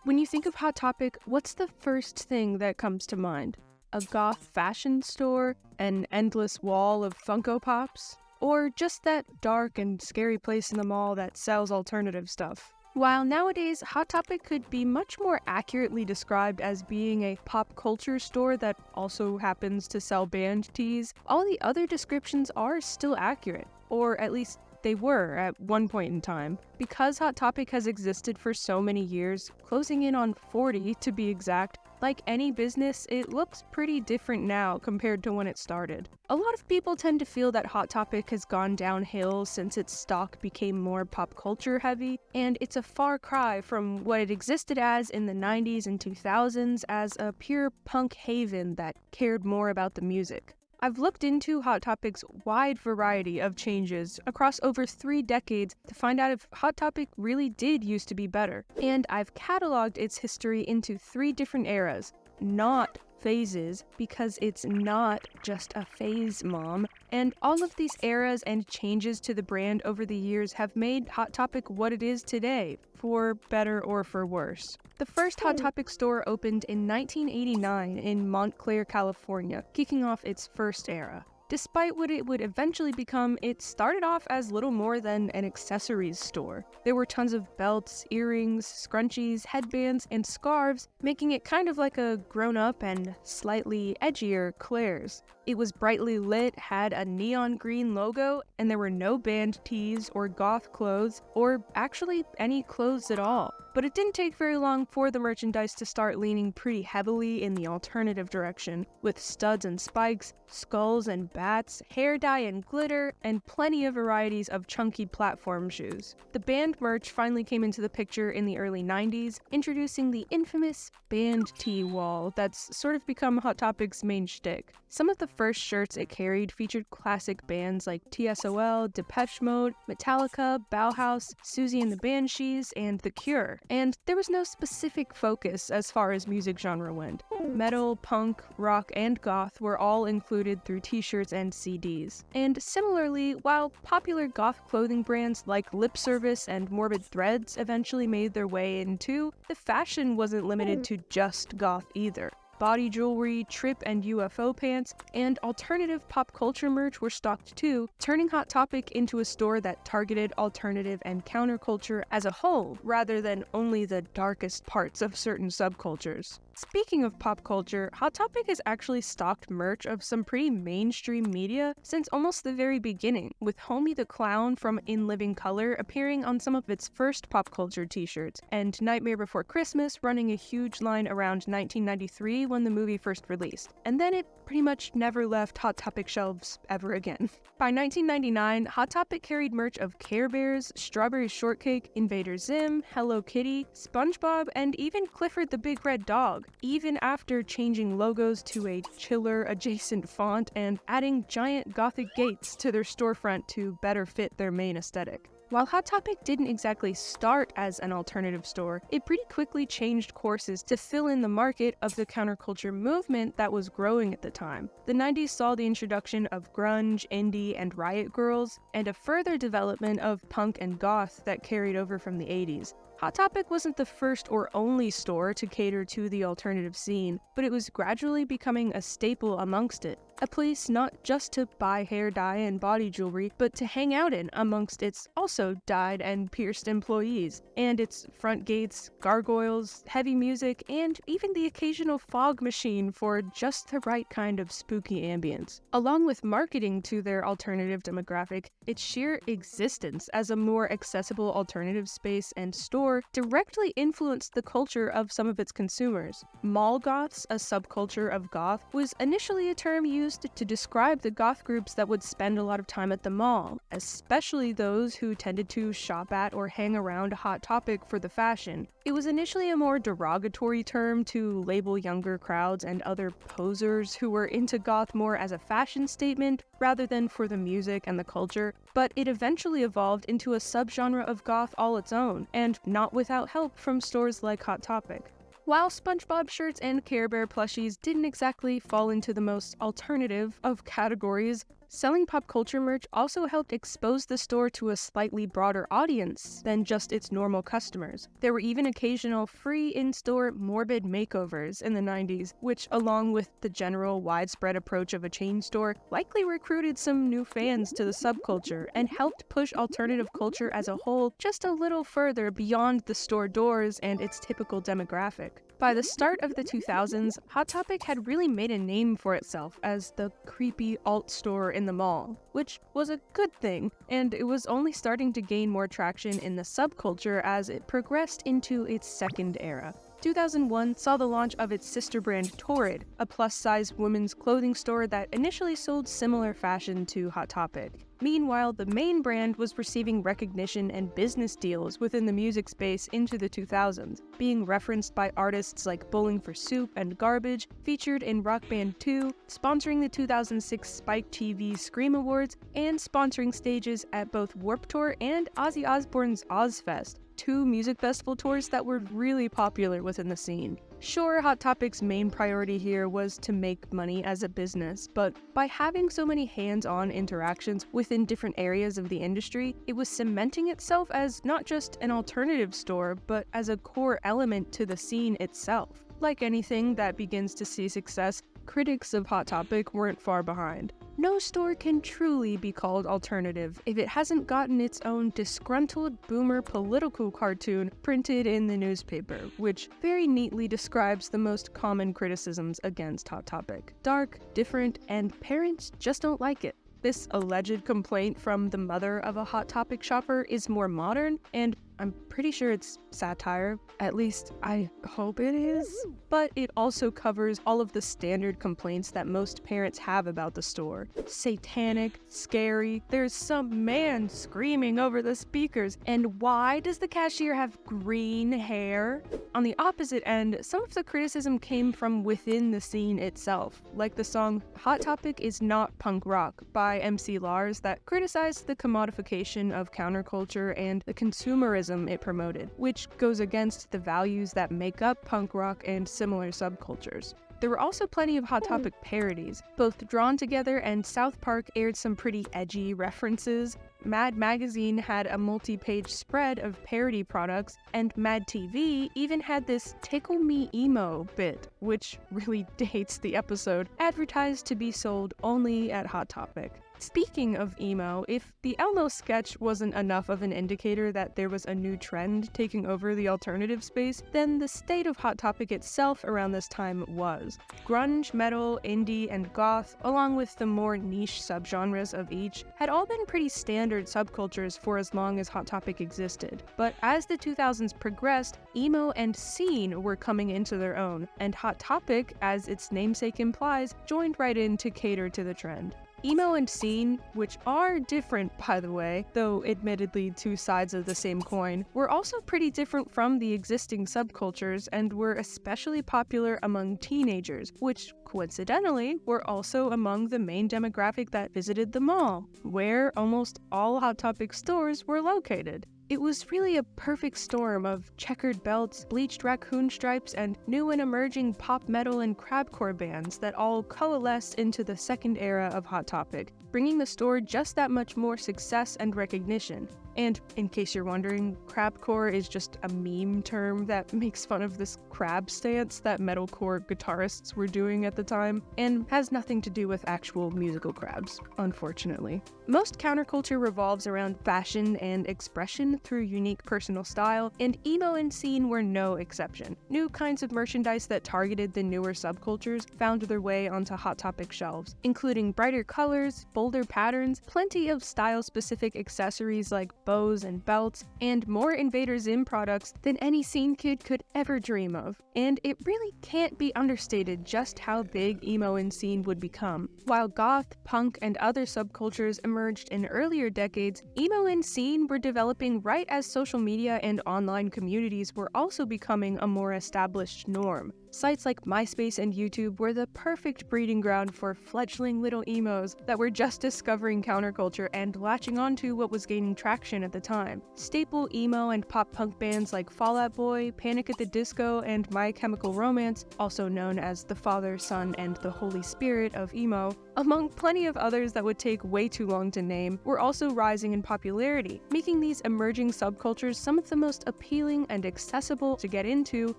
When you think of Hot Topic, what's the first thing that comes to mind? A goth fashion store? An endless wall of Funko Pops? Or just that dark and scary place in the mall that sells alternative stuff? While nowadays, Hot Topic could be much more accurately described as being a pop culture store that also happens to sell band tees, all the other descriptions are still accurate, or at least they were at one point in time. Because Hot Topic has existed for so many years, closing in on 40 to be exact, like any business, it looks pretty different now compared to when it started. A lot of people tend to feel that Hot Topic has gone downhill since its stock became more pop culture heavy, and it's a far cry from what it existed as in the 90s and 2000s as a pure punk haven that cared more about the music. I've looked into Hot Topic's wide variety of changes across over 3 decades to find out if Hot Topic really did used to be better, and I've cataloged its history into 3 different eras, not phases, because it's not just a phase, mom. And all of these eras and changes to the brand over the years have made Hot Topic what it is today, for better or for worse. The first Hot Topic store opened in 1989 in Montclair, California, kicking off its first era. Despite what it would eventually become, it started off as little more than an accessories store. There were tons of belts, earrings, scrunchies, headbands, and scarves, making it kind of like a grown-up and slightly edgier Claire's. It was brightly lit, had a neon green logo, and there were no band tees or goth clothes, or actually any clothes at all. But it didn't take very long for the merchandise to start leaning pretty heavily in the alternative direction, with studs and spikes, skulls and bats, hair dye and glitter, and plenty of varieties of chunky platform shoes. The band merch finally came into the picture in the early 90s, introducing the infamous band tee wall that's sort of become Hot Topic's main shtick. Some of the first shirts it carried featured classic bands like TSOL, Depeche Mode, Metallica, Bauhaus, Susie and the Banshees, and The Cure. And there was no specific focus as far as music genre went. Metal, punk, rock, and goth were all included through t-shirts and CDs. And similarly, while popular goth clothing brands like Lip Service and Morbid Threads eventually made their way in too, the fashion wasn't limited to just goth either. Body jewelry, trip and UFO pants, and alternative pop culture merch were stocked too, turning Hot Topic into a store that targeted alternative and counterculture as a whole, rather than only the darkest parts of certain subcultures. Speaking of pop culture, Hot Topic has actually stocked merch of some pretty mainstream media since almost the very beginning, with Homie the Clown from In Living Color appearing on some of its first pop culture t-shirts, and Nightmare Before Christmas running a huge line around 1993 when the movie first released. And then it pretty much never left Hot Topic shelves ever again. By 1999, Hot Topic carried merch of Care Bears, Strawberry Shortcake, Invader Zim, Hello Kitty, SpongeBob, and even Clifford the Big Red Dog, even after changing logos to a chiller-adjacent font and adding giant gothic gates to their storefront to better fit their main aesthetic. While Hot Topic didn't exactly start as an alternative store, it pretty quickly changed courses to fill in the market of the counterculture movement that was growing at the time. The 90s saw the introduction of grunge, indie, and riot girls, and a further development of punk and goth that carried over from the 80s. Hot Topic wasn't the first or only store to cater to the alternative scene, but it was gradually becoming a staple amongst it. A place not just to buy hair dye and body jewelry, but to hang out in amongst its also dyed and pierced employees, and its front gates, gargoyles, heavy music, and even the occasional fog machine for just the right kind of spooky ambience. Along with marketing to their alternative demographic, its sheer existence as a more accessible alternative space and store directly influenced the culture of some of its consumers. Mall goths, a subculture of goth, was initially a term used to describe the goth groups that would spend a lot of time at the mall, especially those who tended to shop at or hang around Hot Topic for the fashion. It was initially a more derogatory term to label younger crowds and other posers who were into goth more as a fashion statement rather than for the music and the culture, but it eventually evolved into a subgenre of goth all its own, and not without help from stores like Hot Topic. While SpongeBob shirts and Care Bear plushies didn't exactly fall into the most alternative of categories, Selling pop culture merch also helped expose the store to a slightly broader audience than just its normal customers. There were even occasional free in-store morbid makeovers in the 90s, which, along with the general widespread approach of a chain store, likely recruited some new fans to the subculture and helped push alternative culture as a whole just a little further beyond the store doors and its typical demographic. By the start of the 2000s, Hot Topic had really made a name for itself as the creepy alt store in the mall, which was a good thing, and it was only starting to gain more traction in the subculture as it progressed into its second era. 2001 saw the launch of its sister brand Torrid, a plus-size women's clothing store that initially sold similar fashion to Hot Topic. Meanwhile, the main brand was receiving recognition and business deals within the music space into the 2000s, being referenced by artists like Bowling for Soup and Garbage, featured in Rock Band 2, sponsoring the 2006 Spike TV Scream Awards, and sponsoring stages at both Warped Tour and Ozzy Osbourne's Ozfest, two music festival tours that were really popular within the scene. Sure, Hot Topic's main priority here was to make money as a business, but by having so many hands-on interactions within different areas of the industry, it was cementing itself as not just an alternative store, but as a core element to the scene itself. Like anything that begins to see success, critics of Hot Topic weren't far behind. No store can truly be called alternative if it hasn't gotten its own disgruntled boomer political cartoon printed in the newspaper, which very neatly describes the most common criticisms against Hot Topic. Dark, different, and parents just don't like it. This alleged complaint from the mother of a Hot Topic shopper is more modern, and I'm pretty sure it's satire. At least, I hope it is. But it also covers all of the standard complaints that most parents have about the store. Satanic, scary, there's some man screaming over the speakers, and why does the cashier have green hair? On the opposite end, some of the criticism came from within the scene itself, like the song Hot Topic is Not Punk Rock by MC Lars that criticized the commodification of counterculture and the consumerism it promoted, which goes against the values that make up punk rock and similar subcultures. There were also plenty of Hot Topic parodies, both drawn together, and South Park aired some pretty edgy references. Mad Magazine had a multi-page spread of parody products, and Mad TV even had this Tickle Me Emo bit, which really dates the episode, advertised to be sold only at Hot Topic. Speaking of emo, if the Elmo sketch wasn't enough of an indicator that there was a new trend taking over the alternative space, then the state of Hot Topic itself around this time was. Grunge, metal, indie, and goth, along with the more niche subgenres of each, had all been pretty standard subcultures for as long as Hot Topic existed. But as the 2000s progressed, emo and scene were coming into their own, and Hot Topic, as its namesake implies, joined right in to cater to the trend. Emo and scene, which are different by the way, though admittedly two sides of the same coin, were also pretty different from the existing subcultures and were especially popular among teenagers, which coincidentally were also among the main demographic that visited the mall, where almost all Hot Topic stores were located. It was really a perfect storm of checkered belts, bleached raccoon stripes, and new and emerging pop metal and crabcore bands that all coalesced into the second era of Hot Topic, bringing the store just that much more success and recognition. And in case you're wondering, crabcore is just a meme term that makes fun of this crab stance that metalcore guitarists were doing at the time, and has nothing to do with actual musical crabs, unfortunately. Most counterculture revolves around fashion and expression through unique personal style, and emo and scene were no exception. New kinds of merchandise that targeted the newer subcultures found their way onto Hot Topic shelves, including brighter colors, bolder patterns, plenty of style-specific accessories like bows and belts, and more Invader Zim products than any scene kid could ever dream of. And it really can't be understated just how big emo and scene would become. While goth, punk, and other subcultures emerged in earlier decades, emo and scene were developing right as social media and online communities were also becoming a more established norm. Sites like MySpace and YouTube were the perfect breeding ground for fledgling little emos that were just discovering counterculture and latching onto what was gaining traction at the time. Staple emo and pop punk bands like Fall Out Boy, Panic at the Disco, and My Chemical Romance, also known as the Father, Son, and the Holy Spirit of emo, among plenty of others that would take way too long to name, were also rising in popularity, making these emerging subcultures some of the most appealing and accessible to get into,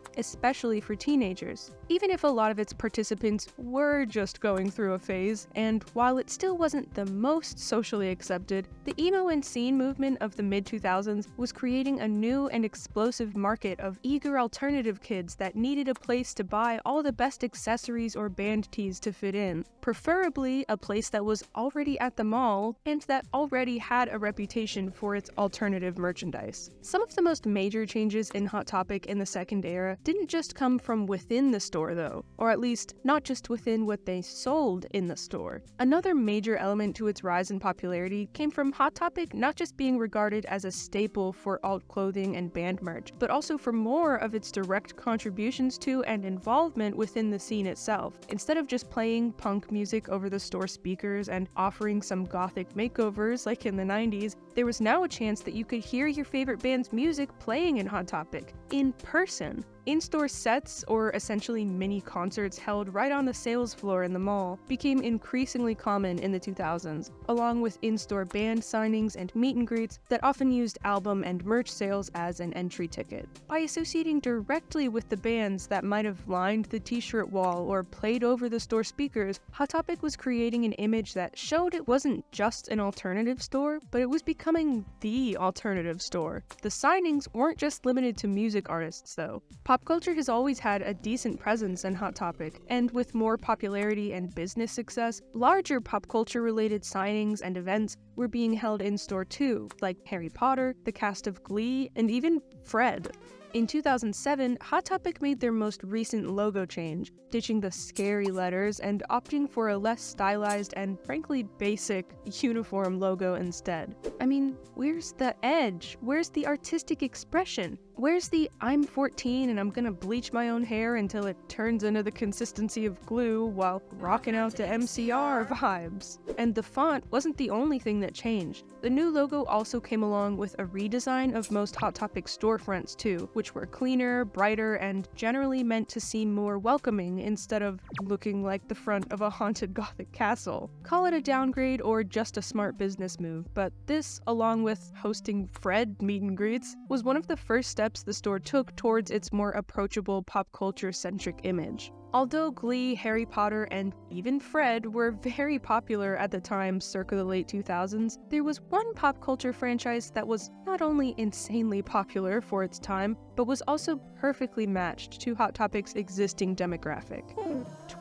especially for teenagers. Even if a lot of its participants were just going through a phase, and while it still wasn't the most socially accepted, the emo and scene movement of the mid-2000s was creating a new and explosive market of eager alternative kids that needed a place to buy all the best accessories or band tees to fit in, preferably a place that was already at the mall and that already had a reputation for its alternative merchandise. Some of the most major changes in Hot Topic in the second era didn't just come from within the store though, or at least not just within what they sold in the store. Another major element to its rise in popularity came from Hot Topic not just being regarded as a staple for alt clothing and band merch, but also for more of its direct contributions to and involvement within the scene itself. Instead of just playing punk music over the store speakers and offering some gothic makeovers like in the 90s, there was now a chance that you could hear your favorite band's music playing in Hot Topic, in person. In-store sets, or essentially mini concerts held right on the sales floor in the mall, became increasingly common in the 2000s, along with in-store band signings and meet and greets that often used album and merch sales as an entry ticket. By associating directly with the bands that might have lined the t-shirt wall or played over the store speakers, Hot Topic was creating an image that showed it wasn't just an alternative store, but it was becoming the alternative store. The signings weren't just limited to music artists, though. Pop culture has always had a decent presence in Hot Topic, and with more popularity and business success, larger pop culture-related signings and events were being held in-store too, like Harry Potter, the cast of Glee, and even Fred. In 2007, Hot Topic made their most recent logo change, ditching the scary letters and opting for a less stylized and frankly basic uniform logo instead. I mean, where's the edge? Where's the artistic expression? Where's the I'm 14 and I'm gonna bleach my own hair until it turns into the consistency of glue while rocking out to MCR vibes? And the font wasn't the only thing that changed. The new logo also came along with a redesign of most Hot Topic storefronts too, which were cleaner, brighter, and generally meant to seem more welcoming instead of looking like the front of a haunted gothic castle. Call it a downgrade or just a smart business move, but this, along with hosting Fred meet and greets, was one of the first steps the store took towards its more approachable pop culture-centric image. Although Glee, Harry Potter, and even Fred were very popular at the time circa the late 2000s, there was one pop culture franchise that was not only insanely popular for its time, but was also perfectly matched to Hot Topic's existing demographic: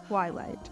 Twilight.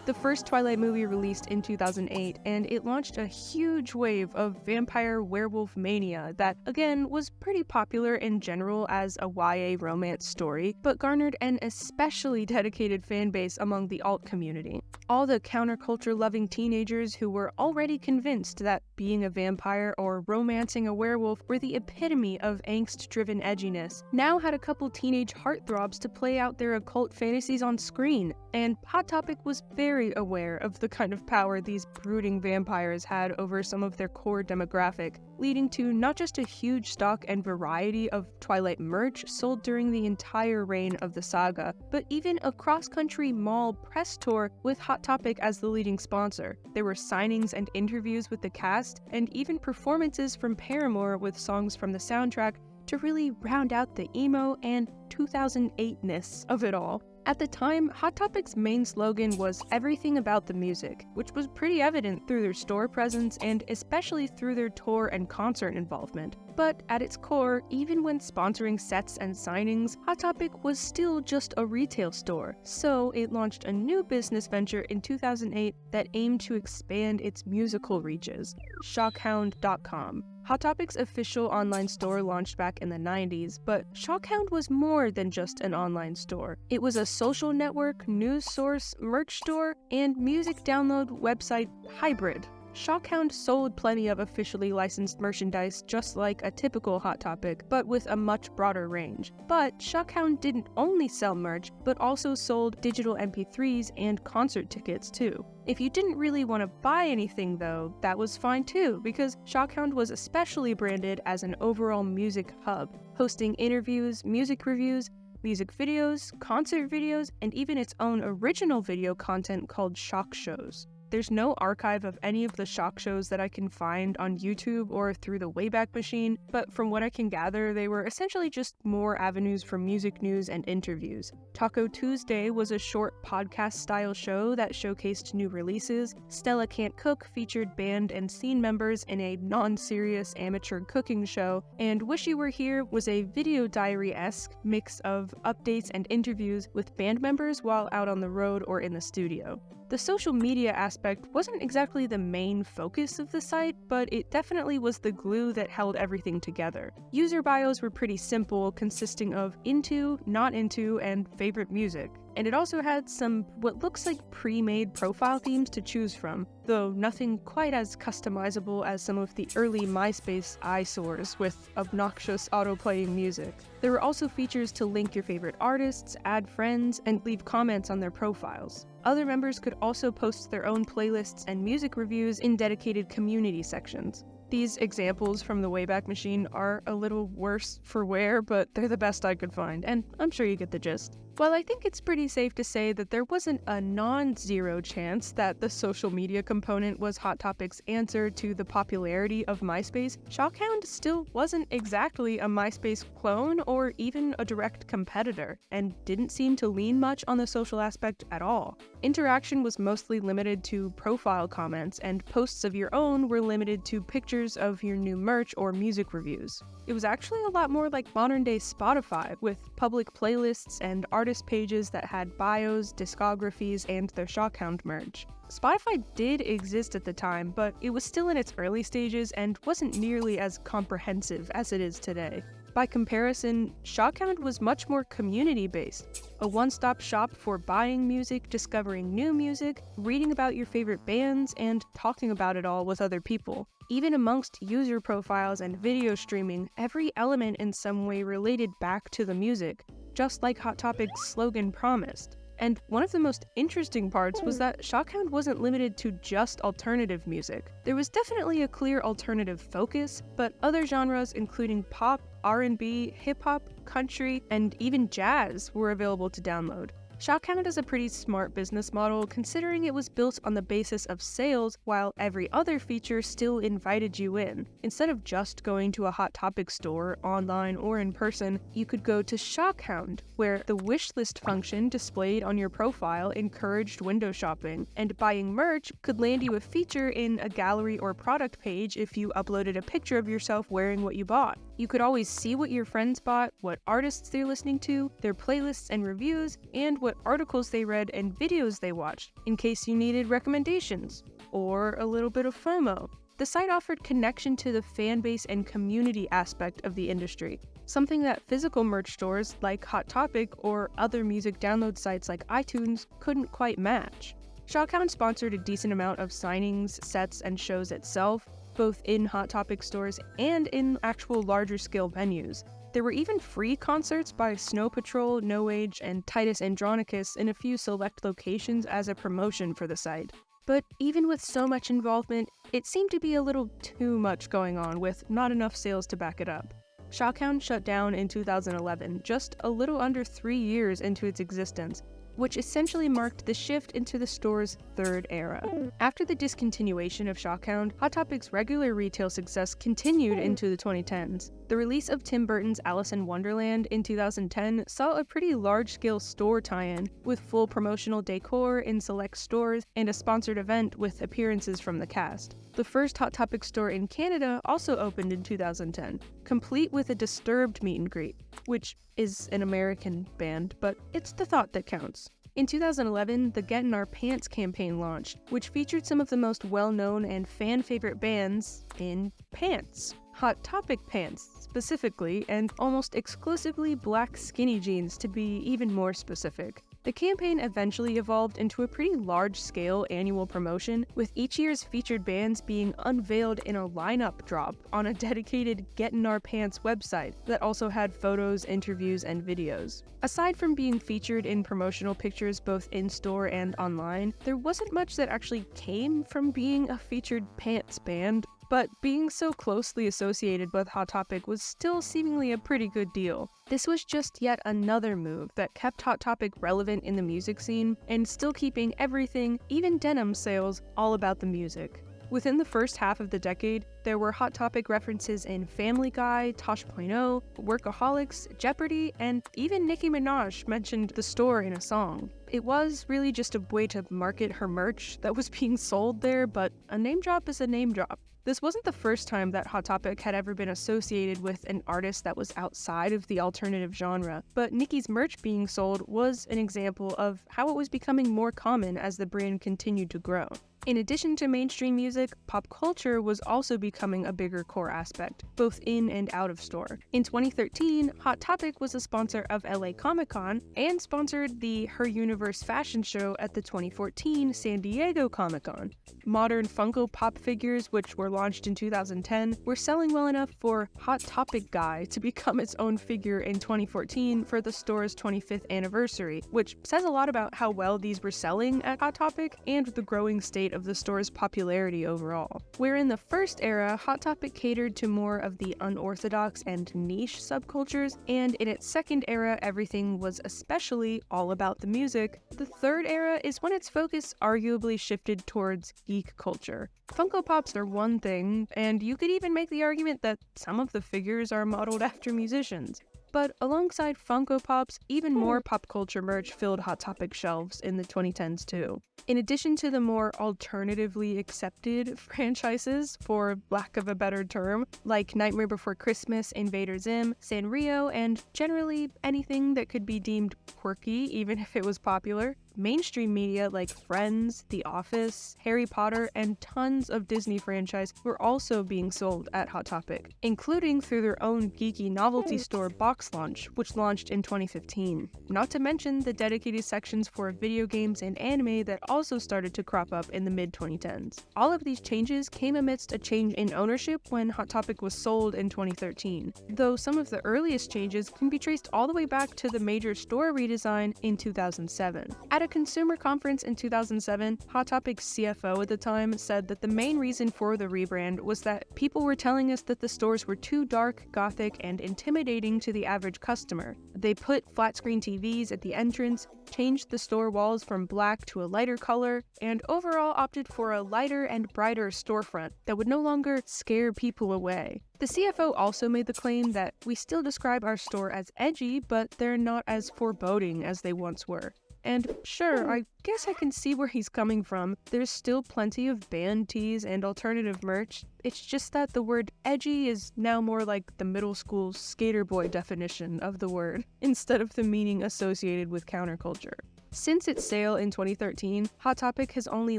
The first Twilight movie released in 2008, and it launched a huge wave of vampire werewolf mania that, again, was pretty popular in general as a YA romance story, but garnered an especially dedicated fanbase among the alt community. All the counterculture-loving teenagers who were already convinced that being a vampire or romancing a werewolf were the epitome of angst-driven edginess now had a couple teenage heartthrobs to play out their occult fantasies on screen, and Hot Topic was very aware of the kind of power these brooding vampires had over some of their core demographic, leading to not just a huge stock and variety of Twilight merch sold during the entire reign of the saga, but even a cross-country mall press tour with Hot Topic as the leading sponsor. There were signings and interviews with the cast, and even performances from Paramore with songs from the soundtrack to really round out the emo and 2008-ness of it all. At the time, Hot Topic's main slogan was "Everything about the music," which was pretty evident through their store presence and especially through their tour and concert involvement. But at its core, even when sponsoring sets and signings, Hot Topic was still just a retail store, so it launched a new business venture in 2008 that aimed to expand its musical reaches: ShockHound.com. Hot Topic's official online store launched back in the 90s, but ShockHound was more than just an online store. It was a social network, news source, merch store, and music download website hybrid. ShockHound sold plenty of officially licensed merchandise just like a typical Hot Topic, but with a much broader range. But ShockHound didn't only sell merch, but also sold digital MP3s and concert tickets too. If you didn't really want to buy anything though, that was fine too, because ShockHound was especially branded as an overall music hub, hosting interviews, music reviews, music videos, concert videos, and even its own original video content called Shock Shows. There's no archive of any of the Shock shows that I can find on YouTube or through the Wayback Machine, but from what I can gather, they were essentially just more avenues for music news and interviews. Taco Tuesday was a short podcast-style show that showcased new releases. Stella Can't Cook featured band and scene members in a non-serious amateur cooking show, and Wish You Were Here was a video diary-esque mix of updates and interviews with band members while out on the road or in the studio. The social media aspect wasn't exactly the main focus of the site, but it definitely was the glue that held everything together. User bios were pretty simple, consisting of into, not into, and favorite music. And it also had some what looks like pre-made profile themes to choose from, though nothing quite as customizable as some of the early MySpace eyesores with obnoxious auto-playing music. There were also features to link your favorite artists, add friends, and leave comments on their profiles. Other members could also post their own playlists and music reviews in dedicated community sections. These examples from the Wayback Machine are a little worse for wear, but they're the best I could find, and I'm sure you get the gist. While I think it's pretty safe to say that there wasn't a non-zero chance that the social media component was Hot Topic's answer to the popularity of MySpace, ShockHound still wasn't exactly a MySpace clone or even a direct competitor, and didn't seem to lean much on the social aspect at all. Interaction was mostly limited to profile comments, and posts of your own were limited to pictures of your new merch or music reviews. It was actually a lot more like modern-day Spotify, with public playlists and artist pages that had bios, discographies, and their ShockHound merch. Spotify did exist at the time, but it was still in its early stages and wasn't nearly as comprehensive as it is today. By comparison, ShockHound was much more community-based, a one-stop shop for buying music, discovering new music, reading about your favorite bands, and talking about it all with other people. Even amongst user profiles and video streaming, every element in some way related back to the music, just like Hot Topic's slogan promised. And one of the most interesting parts was that ShockHound wasn't limited to just alternative music. There was definitely a clear alternative focus, but other genres including pop, R&B, hip-hop, country, and even jazz were available to download. ShockHound is a pretty smart business model considering it was built on the basis of sales while every other feature still invited you in. Instead of just going to a Hot Topic store, online or in person, you could go to ShockHound, where the wishlist function displayed on your profile encouraged window shopping, and buying merch could land you a feature in a gallery or product page if you uploaded a picture of yourself wearing what you bought. You could always see what your friends bought, what artists they're listening to, their playlists and reviews, and what articles they read and videos they watched, in case you needed recommendations, or a little bit of FOMO. The site offered connection to the fan base and community aspect of the industry, something that physical merch stores like Hot Topic or other music download sites like iTunes couldn't quite match. ShockHound sponsored a decent amount of signings, sets, and shows itself, both in Hot Topic stores and in actual larger scale venues. There were even free concerts by Snow Patrol, No Age, and Titus Andronicus in a few select locations as a promotion for the site. But even with so much involvement, it seemed to be a little too much going on with not enough sales to back it up. ShockHound shut down in 2011, just a little under 3 years into its existence, which essentially marked the shift into the store's third era. After the discontinuation of ShockHound, Hot Topic's regular retail success continued into the 2010s. The release of Tim Burton's Alice in Wonderland in 2010 saw a pretty large-scale store tie-in, with full promotional decor in select stores and a sponsored event with appearances from the cast. The first Hot Topic store in Canada also opened in 2010, complete with a Disturbed meet and greet, which is an American band, but it's the thought that counts. In 2011, the Get in Our Pants campaign launched, which featured some of the most well-known and fan-favorite bands in pants. Hot Topic pants, specifically, and almost exclusively black skinny jeans to be even more specific. The campaign eventually evolved into a pretty large-scale annual promotion, with each year's featured bands being unveiled in a lineup drop on a dedicated Get in Our Pants website that also had photos, interviews, and videos. Aside from being featured in promotional pictures both in-store and online, there wasn't much that actually came from being a featured pants band, but being so closely associated with Hot Topic was still seemingly a pretty good deal. This was just yet another move that kept Hot Topic relevant in the music scene and still keeping everything, even denim sales, all about the music. Within the first half of the decade, there were Hot Topic references in Family Guy, Tosh.0, Workaholics, Jeopardy, and even Nicki Minaj mentioned the store in a song. It was really just a way to market her merch that was being sold there, but a name drop is a name drop. This wasn't the first time that Hot Topic had ever been associated with an artist that was outside of the alternative genre, but Nicki's merch being sold was an example of how it was becoming more common as the brand continued to grow. In addition to mainstream music, pop culture was also becoming a bigger core aspect, both in and out of store. In 2013, Hot Topic was a sponsor of LA Comic-Con and sponsored the Her Universe fashion show at the 2014 San Diego Comic-Con. Modern Funko Pop figures, which were launched in 2010, were selling well enough for Hot Topic Guy to become its own figure in 2014 for the store's 25th anniversary, which says a lot about how well these were selling at Hot Topic and the growing state of the store's popularity overall. Where in the first era, Hot Topic catered to more of the unorthodox and niche subcultures, and in its second era, everything was especially all about the music, the third era is when its focus arguably shifted towards geek culture. Funko Pops are one thing, and you could even make the argument that some of the figures are modeled after musicians. But alongside Funko Pops, even more pop culture merch filled Hot Topic shelves in the 2010s too. In addition to the more alternatively accepted franchises, for lack of a better term, like Nightmare Before Christmas, Invader Zim, Sanrio, and generally anything that could be deemed quirky even if it was popular, mainstream media like Friends, The Office, Harry Potter, and tons of Disney franchise were also being sold at Hot Topic, including through their own geeky novelty store Box Launch, which launched in 2015. Not to mention the dedicated sections for video games and anime that also started to crop up in the mid-2010s. All of these changes came amidst a change in ownership when Hot Topic was sold in 2013, though some of the earliest changes can be traced all the way back to the major store redesign in 2007. At a consumer conference in 2007, Hot Topic's CFO at the time said that the main reason for the rebrand was that people were telling us that the stores were too dark, gothic, and intimidating to the average customer. They put flat-screen TVs at the entrance, changed the store walls from black to a lighter color, and overall opted for a lighter and brighter storefront that would no longer scare people away. The CFO also made the claim that we still describe our store as edgy, but they're not as foreboding as they once were. And sure, I guess I can see where he's coming from. There's still plenty of band tees and alternative merch. It's just that the word edgy is now more like the middle school skater boy definition of the word, instead of the meaning associated with counterculture. Since its sale in 2013, Hot Topic has only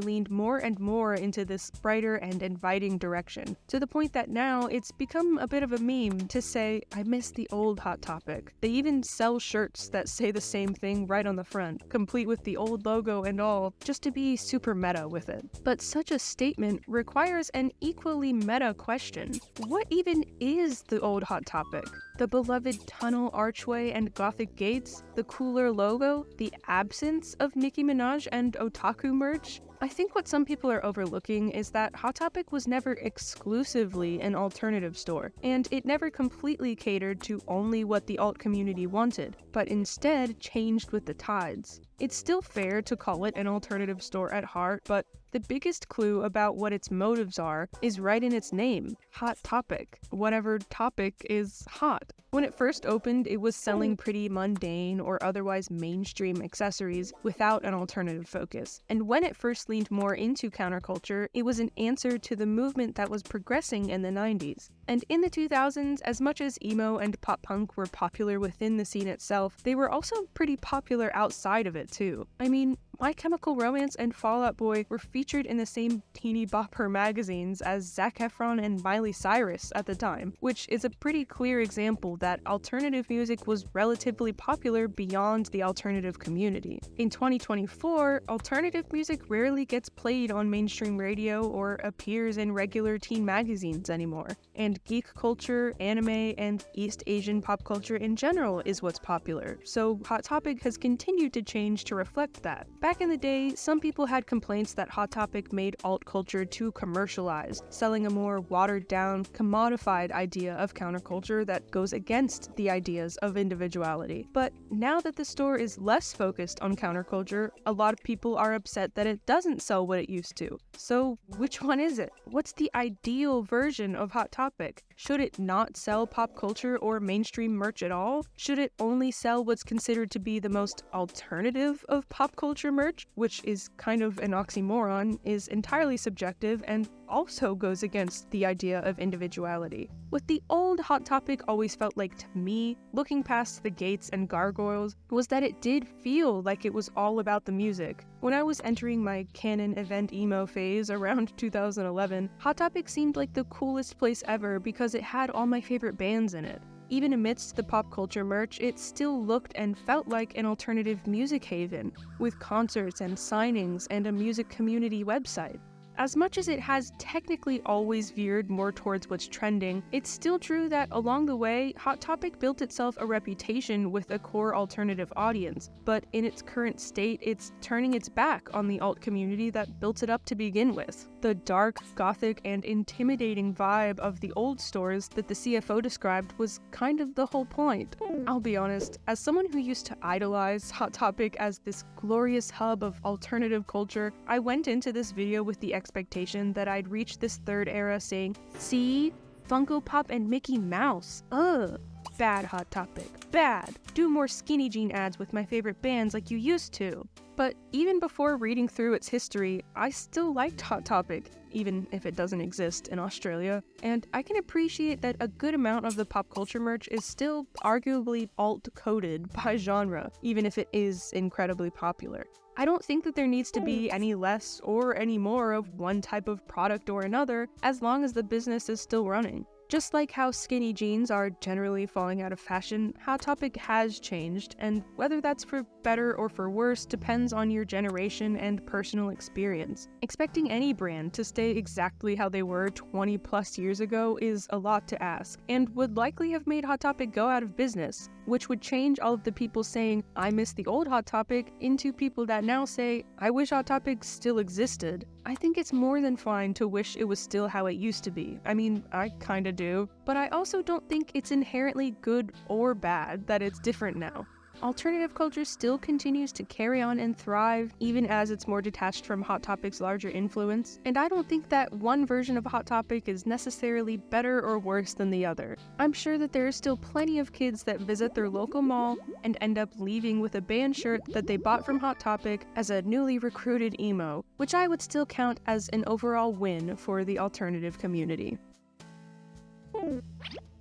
leaned more and more into this brighter and inviting direction, to the point that now it's become a bit of a meme to say, I miss the old Hot Topic. They even sell shirts that say the same thing right on the front, complete with the old logo and all, just to be super meta with it. But such a statement requires an equally meta question. What even is the old Hot Topic? The beloved tunnel archway and gothic gates? The cooler logo? The absence of Nicki Minaj and otaku merch? I think what some people are overlooking is that Hot Topic was never exclusively an alternative store, and it never completely catered to only what the alt community wanted, but instead changed with the tides. It's still fair to call it an alternative store at heart, but the biggest clue about what its motives are is right in its name, Hot Topic. Whatever topic is hot. When it first opened, it was selling pretty mundane or otherwise mainstream accessories without an alternative focus. And when it first leaned more into counterculture, it was an answer to the movement that was progressing in the 90s. And in the 2000s, as much as emo and pop punk were popular within the scene itself, they were also pretty popular outside of it too. I mean, My Chemical Romance and Fall Out Boy were featured in the same teeny bopper magazines as Zac Efron and Miley Cyrus at the time, which is a pretty clear example that alternative music was relatively popular beyond the alternative community. In 2024, alternative music rarely gets played on mainstream radio or appears in regular teen magazines anymore, and geek culture, anime, and East Asian pop culture in general is what's popular, so Hot Topic has continued to change to reflect that. Back Back in the day, some people had complaints that Hot Topic made alt culture too commercialized, selling a more watered-down, commodified idea of counterculture that goes against the ideas of individuality. But now that the store is less focused on counterculture, a lot of people are upset that it doesn't sell what it used to. So which one is it? What's the ideal version of Hot Topic? Should it not sell pop culture or mainstream merch at all? Should it only sell what's considered to be the most alternative of pop culture merch, which is kind of an oxymoron, is entirely subjective and also goes against the idea of individuality? What the old Hot Topic always felt like to me, looking past the gates and gargoyles, was that it did feel like it was all about the music. When I was entering my canon event emo phase around 2011, Hot Topic seemed like the coolest place ever because it had all my favorite bands in it. Even amidst the pop culture merch, it still looked and felt like an alternative music haven, with concerts and signings and a music community website. As much as it has technically always veered more towards what's trending, it's still true that along the way, Hot Topic built itself a reputation with a core alternative audience, but in its current state, it's turning its back on the alt community that built it up to begin with. The dark, gothic, and intimidating vibe of the old stores that the CFO described was kind of the whole point. I'll be honest, as someone who used to idolize Hot Topic as this glorious hub of alternative culture, I went into this video with the expectation that I'd reach this third era saying, "See? Funko Pop and Mickey Mouse. Ugh. Bad Hot Topic. Bad. Do more skinny jean ads with my favorite bands like you used to." But even before reading through its history, I still liked Hot Topic, even if it doesn't exist in Australia, and I can appreciate that a good amount of the pop culture merch is still arguably alt-coded by genre, even if it is incredibly popular. I don't think that there needs to be any less or any more of one type of product or another, as long as the business is still running. Just like how skinny jeans are generally falling out of fashion, Hot Topic has changed, and whether that's for better or for worse depends on your generation and personal experience. Expecting any brand to stay exactly how they were 20 plus years ago is a lot to ask, and would likely have made Hot Topic go out of business, which would change all of the people saying, "I miss the old Hot Topic," into people that now say, "I wish Hot Topic still existed." I think it's more than fine to wish it was still how it used to be. I mean, I kinda do. But I also don't think it's inherently good or bad that it's different now. Alternative culture still continues to carry on and thrive, even as it's more detached from Hot Topic's larger influence, and I don't think that one version of Hot Topic is necessarily better or worse than the other. I'm sure that there are still plenty of kids that visit their local mall and end up leaving with a band shirt that they bought from Hot Topic as a newly recruited emo, which I would still count as an overall win for the alternative community.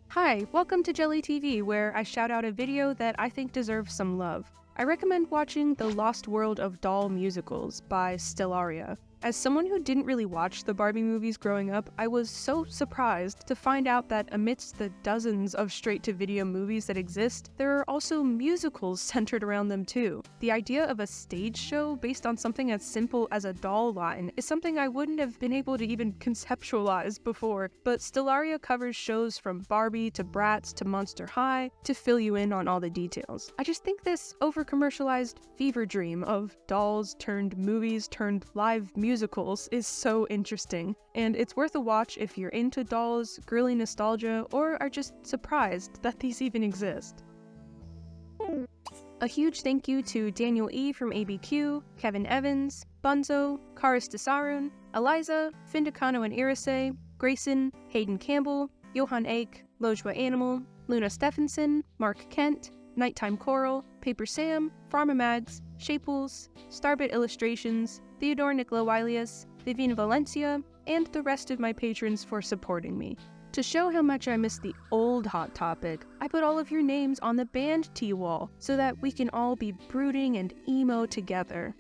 Hi, welcome to JellyTV, where I shout out a video that I think deserves some love. I recommend watching The Lost World of Doll Musicals by Stellaria. As someone who didn't really watch the Barbie movies growing up, I was so surprised to find out that amidst the dozens of straight-to-video movies that exist, there are also musicals centered around them too. The idea of a stage show based on something as simple as a doll line is something I wouldn't have been able to even conceptualize before, but Stellaria covers shows from Barbie to Bratz to Monster High to fill you in on all the details. I just think this over-commercialized fever dream of dolls turned movies turned live musicals is so interesting, and it's worth a watch if you're into dolls, girly nostalgia, or are just surprised that these even exist. A huge thank you to Daniel E. from ABQ, Kevin Evans, Bunzo, Karis Desarun, Eliza, Findicano and Irise, Grayson, Hayden Campbell, Johan Ake, Lojwa Animal, Luna Stephenson, Mark Kent, Nighttime Coral, Paper Sam, Pharmamads, Shaples, Starbit Illustrations, Theodore Nicolawilius, Vivian Valencia, and the rest of my patrons for supporting me. To show how much I miss the old Hot Topic, I put all of your names on the band T-wall so that we can all be brooding and emo together.